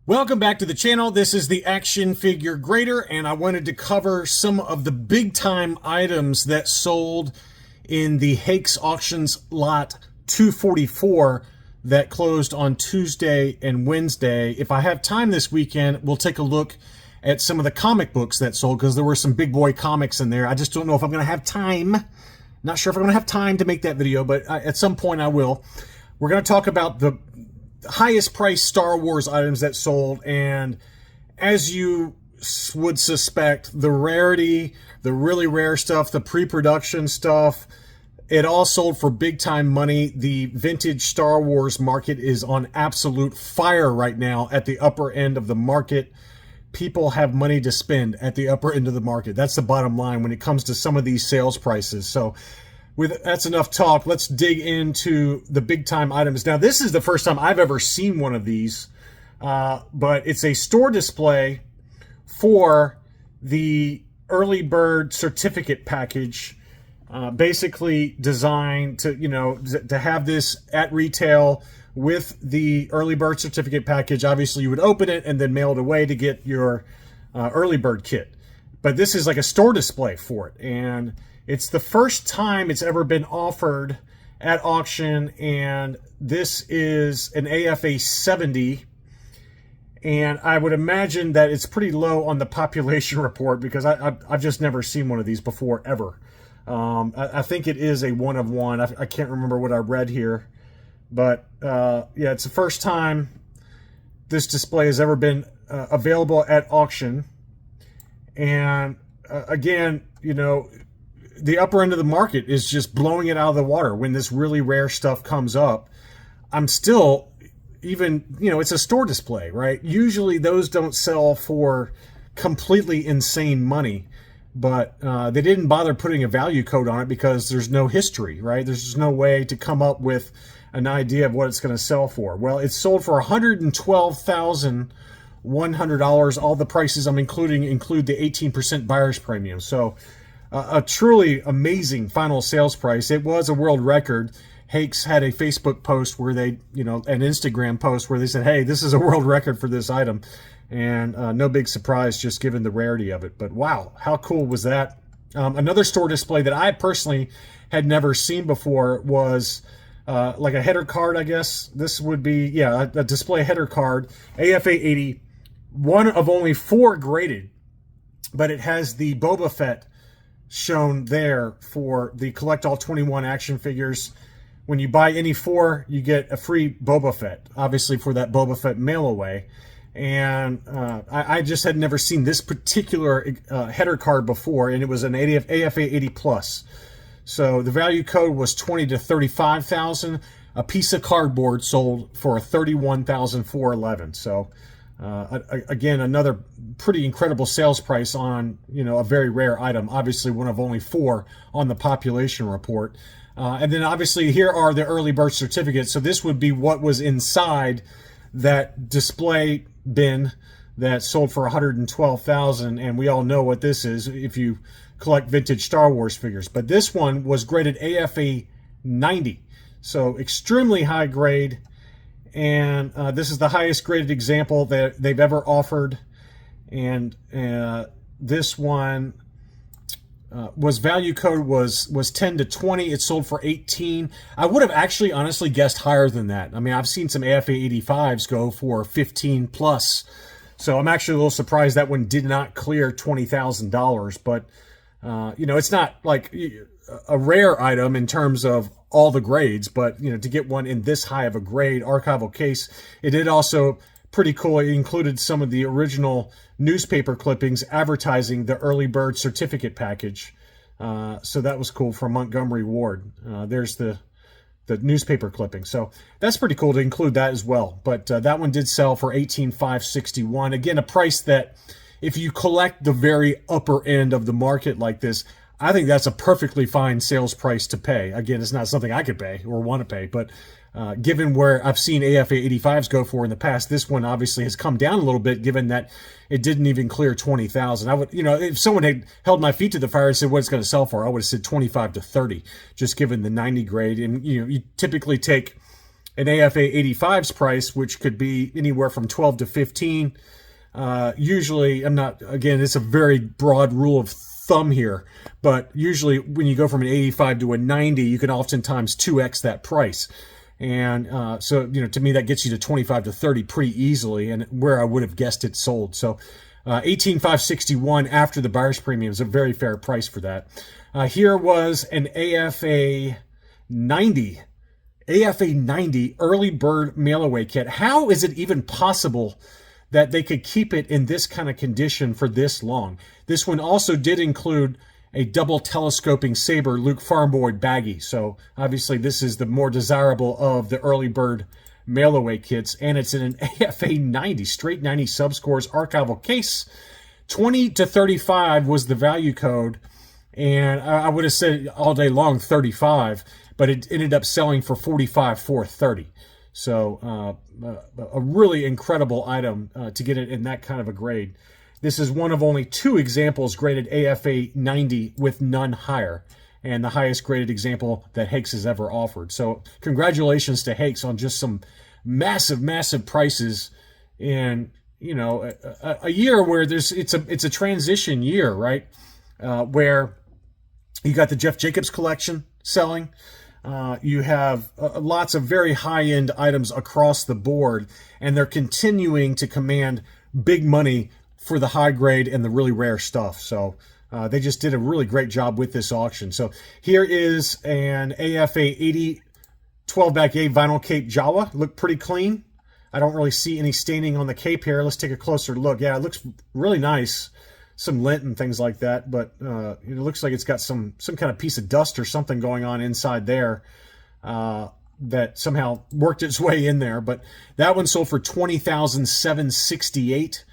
Welcome back to the channel. This is the Action Figure Grader, and I wanted to cover some of the big time items that sold in the Hakes auctions lot 244 that closed on Tuesday and Wednesday. If I have time this weekend, we'll take a look at some of the comic books that sold, because there were some big boy comics in there. I just don't know if I'm going to have time. Not sure if I'm going to have time to make that video, but at some point I will. We're going to talk about the highest priced Star Wars items that sold, and as you would suspect, the rarity, the really rare stuff, the pre-production stuff, it all sold for big time money. The vintage Star Wars market is on absolute fire right now at the upper end of the market. People have money to spend at the upper end of the market. That's the bottom line when it comes to some of these sales prices. So that's enough talk. Let's dig into the big time items. Now, this is the first time I've ever seen one of these, but it's a store display for the early bird certificate package, basically designed to, to have this at retail with the early bird certificate package. Obviously, you would open it and then mail it away to get your early bird kit. But this is like a store display for it, and it's the first time it's ever been offered at auction, and this is an AFA 70, and I would imagine that it's pretty low on the population report, because I've just never seen one of these before, ever. I think it is a one of one. I can't remember what I read here, but yeah, it's the first time this display has ever been available at auction. And again, the upper end of the market is just blowing it out of the water when this really rare stuff comes up. I'm still it's a store display, right? Usually those don't sell for completely insane money, but they didn't bother putting a value code on it because there's no history, right? There's just no way to come up with an idea of what it's going to sell for. Well, it's sold for $112,100. All the prices I'm include the 18% buyer's premium. So a truly amazing final sales price. It was a world record. Hakes had a Facebook post where they, an Instagram post where they said, hey, this is a world record for this item. And no big surprise, just given the rarity of it. But wow, how cool was that? Another store display that I personally had never seen before was like a header card, I guess. This would be, yeah, a display header card, AFA 80, one of only 4 graded, but it has the Boba Fett shown there for the collect all 21 action figures. When you buy any 4, you get a free Boba Fett, obviously for that Boba Fett mail away. And I just had never seen this particular header card before, and it was an AFA 80 plus. So the value code was 20 to 35,000. A piece of cardboard sold for 31,411. So again, another pretty incredible sales price on, a very rare item. Obviously, one of only 4 on the population report. And then obviously here are the early bird certificates. So this would be what was inside that display bin that sold for 112,000. And we all know what this is if you collect vintage Star Wars figures. But this one was graded AFA 90. So extremely high grade. And this is the highest graded example that they've ever offered. And this one was value code was 10 to 20. It sold for 18. I would have actually honestly guessed higher than that. I mean, I've seen some AFA 85s go for 15 plus. So I'm actually a little surprised that one did not clear $20,000. But, it's not like a rare item in terms of all the grades, but to get one in this high of a grade archival case, it did also pretty cool. It included some of the original newspaper clippings advertising the early bird certificate package. So that was cool from Montgomery Ward. There's the newspaper clipping. So that's pretty cool to include that as well. But that one did sell for $18,561. Again, a price that if you collect the very upper end of the market like this, I think that's a perfectly fine sales price to pay. Again, it's not something I could pay or want to pay, but given where I've seen AFA 85s go for in the past, this one obviously has come down a little bit, given that it didn't even clear 20,000. I would, if someone had held my feet to the fire and said what it's going to sell for, I would have said 25 to 30, just given the 90 grade. And you typically take an AFA 85's price, which could be anywhere from 12 to 15. Usually, I'm not, again, it's a very broad rule of thumb here, but usually when you go from an 85 to a 90, you can oftentimes 2x that price. And so, to me, that gets you to 25 to 30 pretty easily, and where I would have guessed it sold. So 18,561 after the buyer's premium is a very fair price for that. Here was an AFA 90. AFA 90 early bird mail away kit. How is it even possible that they could keep it in this kind of condition for this long? This one also did include a double telescoping saber Luke Farmboy baggie. So obviously this is the more desirable of the early bird mail away kits, and it's in an AFA 90, straight 90 subscores archival case. 20 to 35 was the value code, and I would have said all day long 35, but it ended up selling for 45,430. So a really incredible item to get it in that kind of a grade. This is one of only 2 examples graded AFA 90 with none higher, and the highest graded example that Hakes has ever offered. So congratulations to Hakes on just some massive, massive prices in, a year where it's a transition year, right? Where you got the Jeff Jacobs collection selling. You have lots of very high-end items across the board, and they're continuing to command big money for the high grade and the really rare stuff. So they just did a really great job with this auction. So here is an AFA 80 12-back A vinyl cape Jawa. Look pretty clean. I don't really see any staining on the cape here. Let's take a closer look. Yeah, it looks really nice. Some lint and things like that, but it looks like it's got some kind of piece of dust or something going on inside there that somehow worked its way in there. But that one sold for $20,768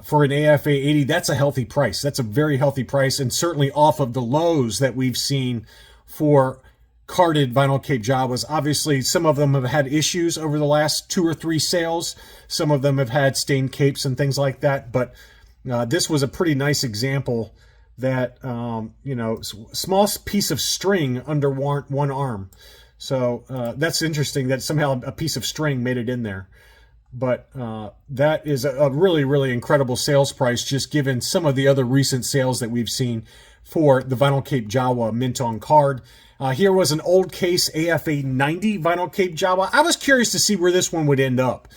for an AFA 80. That's a healthy price. That's a very healthy price, and certainly off of the lows that we've seen for carded vinyl cape Jawas. Obviously, some of them have had issues over the last 2 or 3 sales. Some of them have had stained capes and things like that, but this was a pretty nice example that, small piece of string under one arm. So that's interesting that somehow a piece of string made it in there. But that is a really, really incredible sales price, just given some of the other recent sales that we've seen for the vinyl cape Jawa mint on card. Here was an old case AFA 90 vinyl cape Jawa. I was curious to see where this one would end up,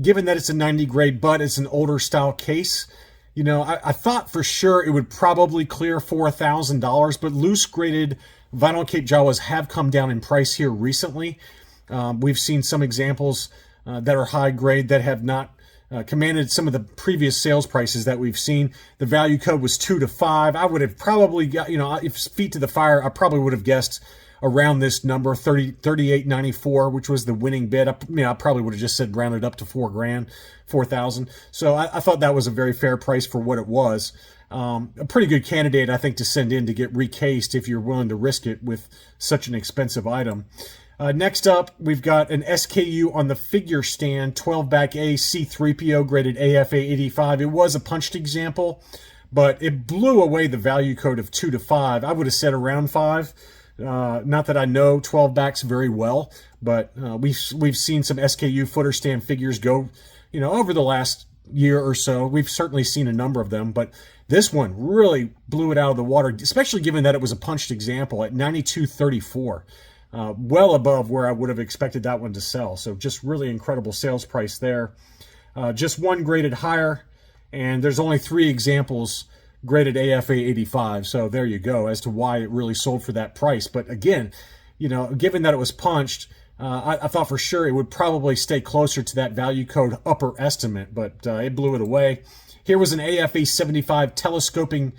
given that it's a 90 grade, but it's an older style case. I thought for sure it would probably clear $4,000, but loose graded vinyl cape Jawas have come down in price here recently. We've seen some examples that are high grade that have not commanded some of the previous sales prices that we've seen. The value code was 2 to 5. I would have probably got, if feet to the fire, I probably would have guessed around this number, 38.94, which was the winning bid. I probably would have just said rounded up to $4,000. So I thought that was a very fair price for what it was. A pretty good candidate, I think, to send in to get recased if you're willing to risk it with such an expensive item. Next up, we've got an SKU on the figure stand, 12-back A C3PO graded AFA 85. It was a punched example, but it blew away the value code of 2 to 5. I would have said around 5. Not that I know 12-backs very well, but we've seen some SKU footer stand figures go, over the last year or so. We've certainly seen a number of them, but this one really blew it out of the water, especially given that it was a punched example at 92.34. Well above where I would have expected that one to sell. So just really incredible sales price there. Just one graded higher, and there's only 3 examples graded AFA 85. So there you go as to why it really sold for that price. But again, given that it was punched, I thought for sure it would probably stay closer to that value code upper estimate, but it blew it away. Here was an AFA 75 telescoping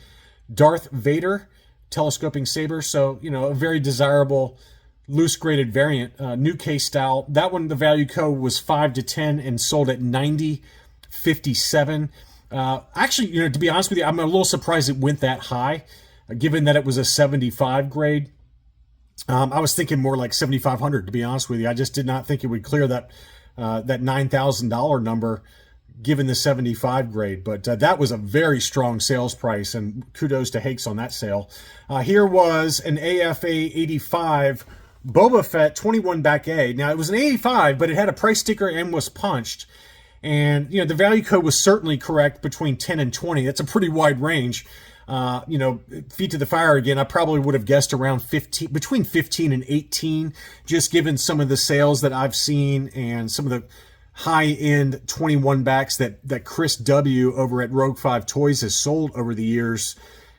Darth Vader telescoping saber. So, a very desirable loose graded variant, new case style. That one, the value code was 5 to 10 and sold at 90.57. Actually, to be honest with you, I'm a little surprised it went that high, given that it was a 75 grade. I was thinking more like 7,500, to be honest with you. I just did not think it would clear that $9,000 number, given the 75 grade. But that was a very strong sales price, and kudos to Hakes on that sale. Here was an AFA 85 Boba Fett 21 back A. Now, it was an 85, but it had a price sticker and was punched. And, the value code was certainly correct between 10 and 20. That's a pretty wide range. Feet to the fire again, I probably would have guessed around 15, between 15 and 18, just given some of the sales that I've seen and some of the high-end 21 backs that Chris W. over at Rogue 5 Toys has sold over the years.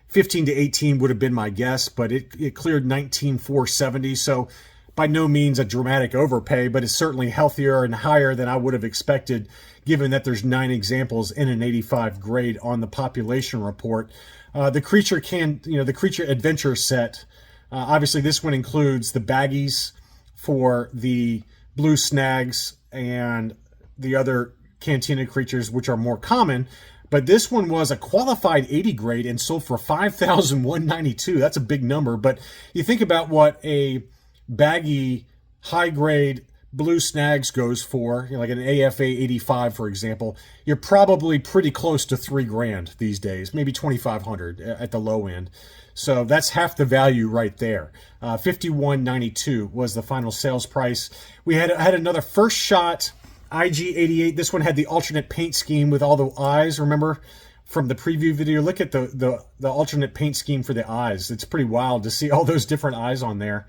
15 to 18 would have been my guess, but it cleared 19,470, so by no means a dramatic overpay, but it's certainly healthier and higher than I would have expected, given that there's 9 examples in an 85 grade on the population report. The creature adventure set, obviously this one includes the baggies for the blue snags and the other Cantina creatures, which are more common. But this one was a qualified 80 grade and sold for $5,192. That's a big number. But you think about what a baggy high grade blue snags goes for, like an AFA 85, for example, you're probably pretty close to $3,000 these days, maybe 2,500 at the low end. So that's half the value right there. $51.92 was the final sales price. We had another first shot IG88. This one had the alternate paint scheme with all the eyes. Remember from the preview video? Look at the alternate paint scheme for the eyes. It's pretty wild to see all those different eyes on there.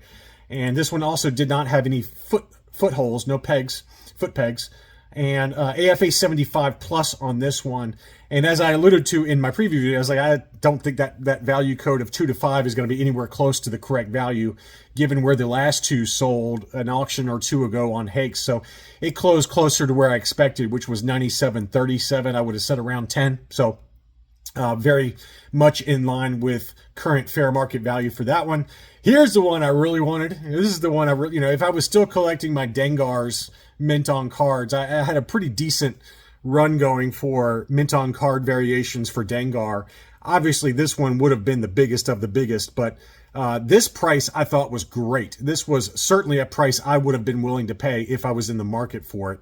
And this one also did not have any footholes, no pegs, foot pegs, and AFA 75 plus on this one. And as I alluded to in my preview video, I was like, I don't think that value code of 2 to 5 is going to be anywhere close to the correct value, given where the last two sold an auction or two ago on Hakes. So it closed closer to where I expected, which was 97.37. I would have said around 10. So very much in line with current fair market value for that one. Here's the one I really wanted. This is the one I really, if I was still collecting my Dengar's mint on cards, I had a pretty decent run going for mint on card variations for Dengar. Obviously, this one would have been the biggest of the biggest, but this price I thought was great. This was certainly a price I would have been willing to pay if I was in the market for it.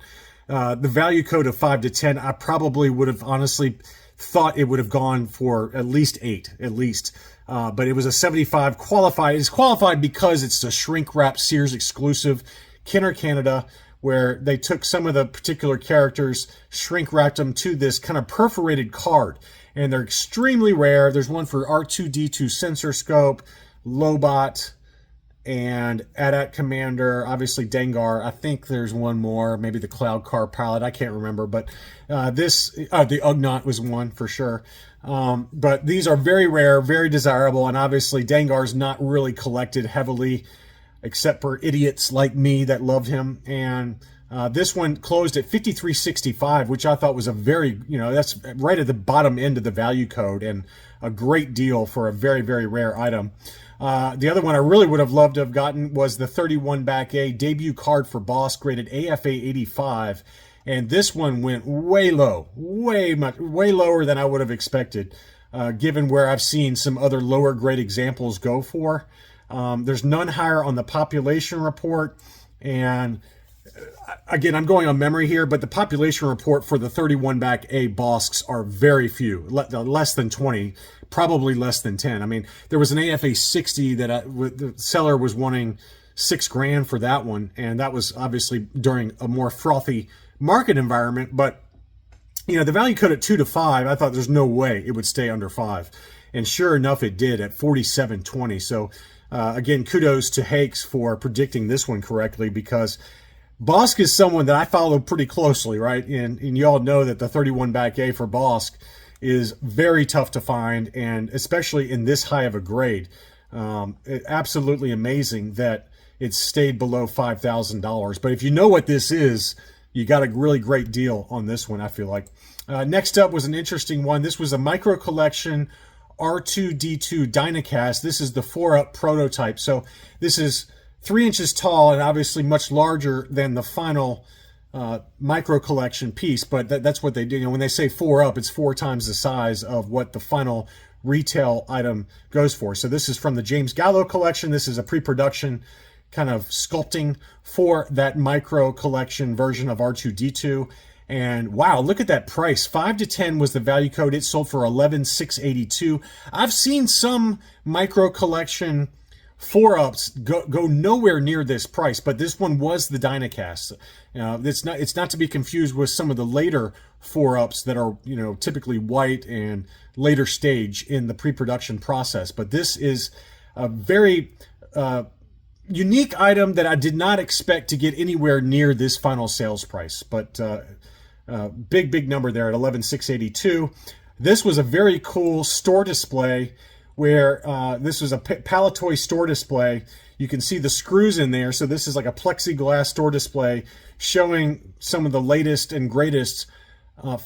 The value code of 5 to 10, I probably would have honestly thought it would have gone for at least 8, at least. But it was a 75 qualified. It's qualified because it's a shrink wrap Sears exclusive, Kenner Canada, where they took some of the particular characters, shrink wrapped them to this kind of perforated card. And they're extremely rare. There's one for R2-D2 sensor scope, Lobot, and AT-AT Commander, obviously Dengar. I think there's one more, maybe the Cloud Car Pilot. I can't remember, but the Ugnaught was one for sure. But these are very rare, very desirable, and obviously Dengar's not really collected heavily, except for idiots like me that loved him. And this one closed at $53.65, which I thought was a very, that's right at the bottom end of the value code and a great deal for a very, very rare item. The other one I really would have loved to have gotten was the 31 back A debut card for Boss, graded AFA 85. And this one went way low, way lower than I would have expected, given where I've seen some other lower grade examples go for. There's none higher on the population report. And again, I'm going on memory here, but the population report for the 31 back A Bosks are very few, less than 20, probably less than 10. I mean, there was an AFA 60 that the seller was wanting $6,000 for that one. And that was obviously during a more frothy market environment. But, the value code at 2 to 5, I thought there's no way it would stay under 5. And sure enough, it did at 47.20. So, again, kudos to Hakes for predicting this one correctly, because Bosk is someone that I follow pretty closely, right? And you all know that the 31 back A for Bosk is very tough to find, and especially in this high of a grade. Absolutely amazing that it stayed below $5,000. But if you know what this is, you got a really great deal on this one, I feel like. Next up was an interesting one. This was a micro collection R2-D2 Dynacast. This is the 4-up prototype. So this is 3 inches tall and obviously much larger than the final micro collection piece, but that's what they do. When they say 4-up, it's 4 times the size of what the final retail item goes for. So this is from the James Gallo collection. This is a pre-production kind of sculpting for that micro collection version of R2-D2. And wow, look at that price. 5 to 10 was the value code. It sold for $11,682. I've seen some micro collection 4-ups go nowhere near this price, but this one was the Dynacast. It's not to be confused with some of the later 4-ups that are typically white and later stage in the pre-production process. But this is a very unique item that I did not expect to get anywhere near this final sales price. But big number there at 11,682. This was a very cool store display where this was a Palitoy store display. You can see the screws in there. So this is like a plexiglass store display showing some of the latest and greatest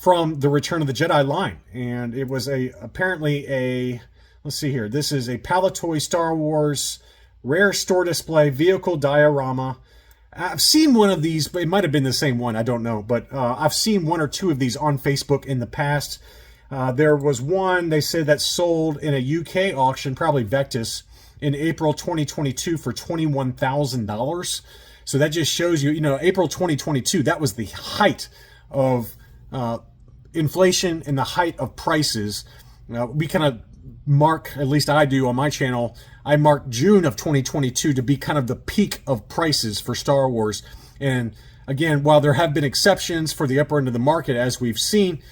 from the Return of the Jedi line. And it was apparently a, let's see here. This is a Palitoy Star Wars rare store display vehicle diorama. I've seen one of these, but it might have been the same one. I don't know. But I've seen one or two of these on Facebook in the past. There was one, they said, that sold in a UK auction, probably Vectis, in April 2022 for $21,000. So that just shows you, April 2022, that was the height of inflation and the height of prices. We kind of mark, at least I do on my channel, I mark June of 2022 to be kind of the peak of prices for Star Wars. And again, while there have been exceptions for the upper end of the market, as we've seen,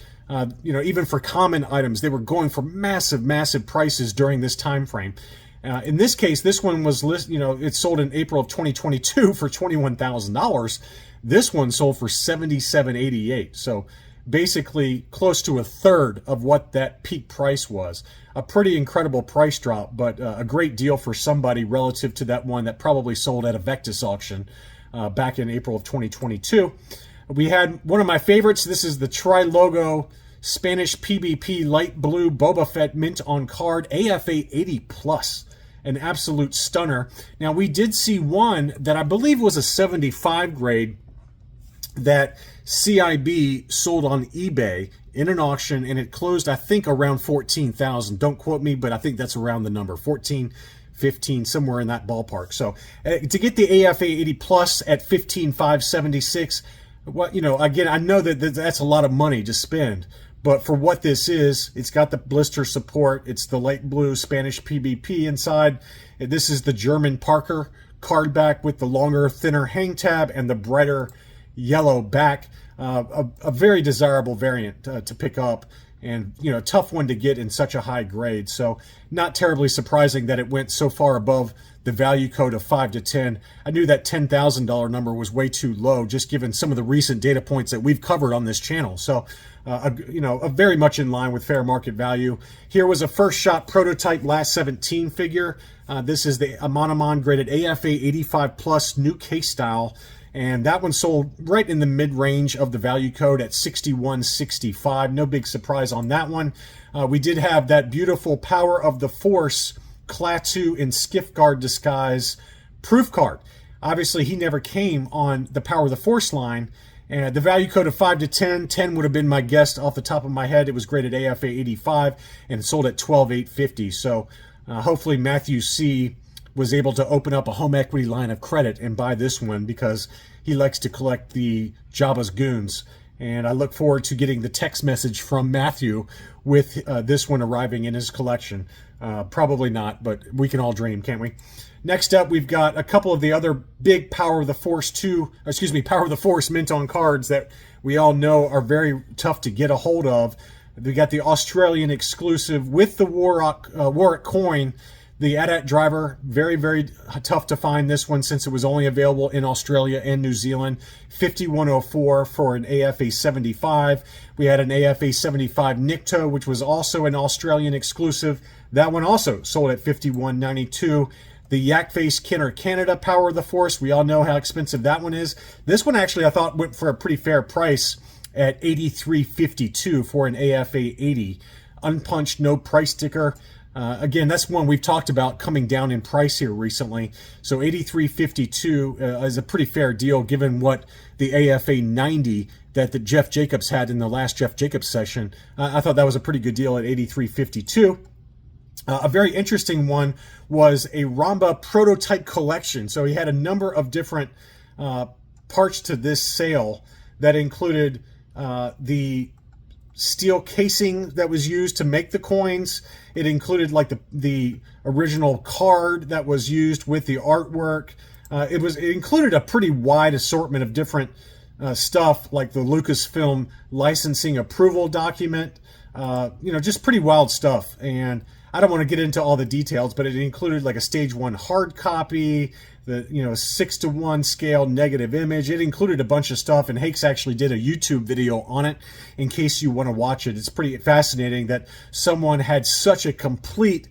even for common items, they were going for massive prices during this time frame. In this case, this one was it sold in April of 2022 for $21,000. This one sold for $77.88. So basically close to a third of what that peak price was. A pretty incredible price drop, but a great deal for somebody relative to that one that probably sold at a Vectis auction back in April of 2022. We had one of my favorites. This is the Tri-Logo Spanish PBP Light Blue Boba Fett Mint on Card AFA 80 Plus. An absolute stunner. Now, we did see one that I believe was a 75 grade that CIB sold on eBay in an auction, and it closed, I think, around 14,000. Don't quote me, but I think that's around the number, 14, 15, somewhere in that ballpark. So to get the AFA 80 Plus at 15,576, well, again, I know that that's a lot of money to spend, but for what this is, it's got the blister support. It's the light blue Spanish PBP inside. This is the German Parker card back with the longer, thinner hang tab and the brighter yellow back. A very desirable variant to pick up, and a tough one to get in such a high grade. So not terribly surprising that it went so far above the value code of 5 to 10. I knew that $10,000 number was way too low, just given some of the recent data points that we've covered on this channel. So a very much in line with fair market value. Here was a first shot prototype last 17 figure. This is the Monomon graded AFA 85 Plus new case style. And that one sold right in the mid-range of the value code at $61.65. No big surprise on that one. We did have that beautiful Power of the Force Klaatu in Skiff Guard disguise proof card. Obviously, he never came on the Power of the Force line. And the value code of 5 to 10. 10 would have been my guess off the top of my head. It was graded AFA 85 and sold at $12,850. So hopefully Matthew C. was able to open up a home equity line of credit and buy this one because he likes to collect the Jabba's goons. And I look forward to getting the text message from Matthew with this one arriving in his collection. Probably not, but we can all dream, can't we? Next up, we've got a couple of the other big Power of the Force mint on cards that we all know are very tough to get a hold of. We got the Australian exclusive with the Warwick coin. The AT-AT driver, very tough to find this one since it was only available in Australia and New Zealand. 5104 for an AFA 75. We had an AFA 75 Nikto, which was also an Australian exclusive. That one also sold at 5192. The Yak Face Kenner Canada Power of the Force, we all know how expensive that one is. This one actually I thought went for a pretty fair price at $83.52 for an AFA 80. Unpunched, no price sticker. Again, that's one we've talked about coming down in price here recently. So $83.52 is a pretty fair deal given what the AFA 90 that the Jeff Jacobs had in the last Jeff Jacobs session. I thought that was a pretty good deal at $83.52. A very interesting one was a Ramba prototype collection. So he had a number of different parts to this sale that included the steel casing that was used to make the coins. It included like the original card that was used with the artwork. It included a pretty wide assortment of different stuff, like the Lucasfilm licensing approval document. Just pretty wild stuff. And I don't want to get into all the details, but it included like a stage 1 hard copy, the 6:1 scale negative image. It included a bunch of stuff, and Hakes actually did a YouTube video on it in case you want to watch it. It's pretty fascinating that someone had such a complete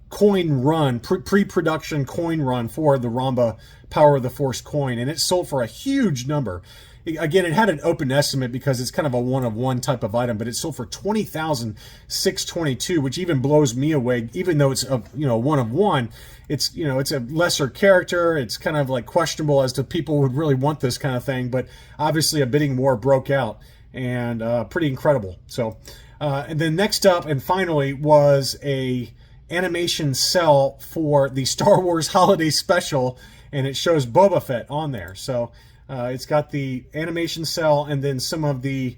coin run, pre-production coin run for the Ramba Power of the Force coin, and it sold for a huge number. Again, it had an open estimate because it's kind of a one-of-one type of item, but it sold for $20,622, which even blows me away. Even though it's a one-of-one, it's it's a lesser character. It's kind of like questionable as to people would really want this kind of thing, but obviously a bidding war broke out, and pretty incredible. So, and then next up and finally was a animation cell for the Star Wars Holiday Special, and it shows Boba Fett on there. So. It's got the animation cell and then some of the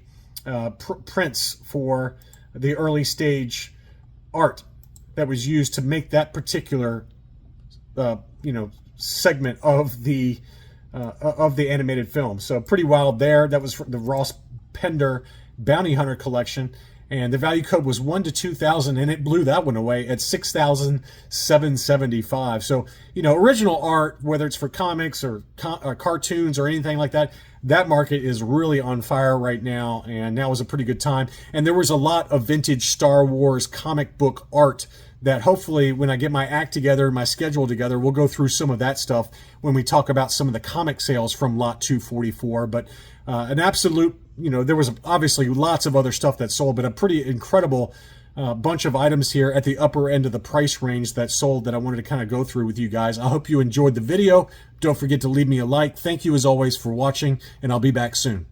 prints for the early stage art that was used to make that particular segment of the animated film. So pretty wild there. That was the Ross Pender Bounty Hunter collection. And the value code was 1 to 2,000, and it blew that one away at 6,775. So, original art, whether it's for comics or cartoons or anything like that, that market is really on fire right now, and now is a pretty good time. And there was a lot of vintage Star Wars comic book art that hopefully when I get my act together and my schedule together, we'll go through some of that stuff when we talk about some of the comic sales from Lot 244. But an absolute, there was obviously lots of other stuff that sold, but a pretty incredible bunch of items here at the upper end of the price range that sold that I wanted to kind of go through with you guys. I hope you enjoyed the video. Don't forget to leave me a like. Thank you as always for watching, and I'll be back soon.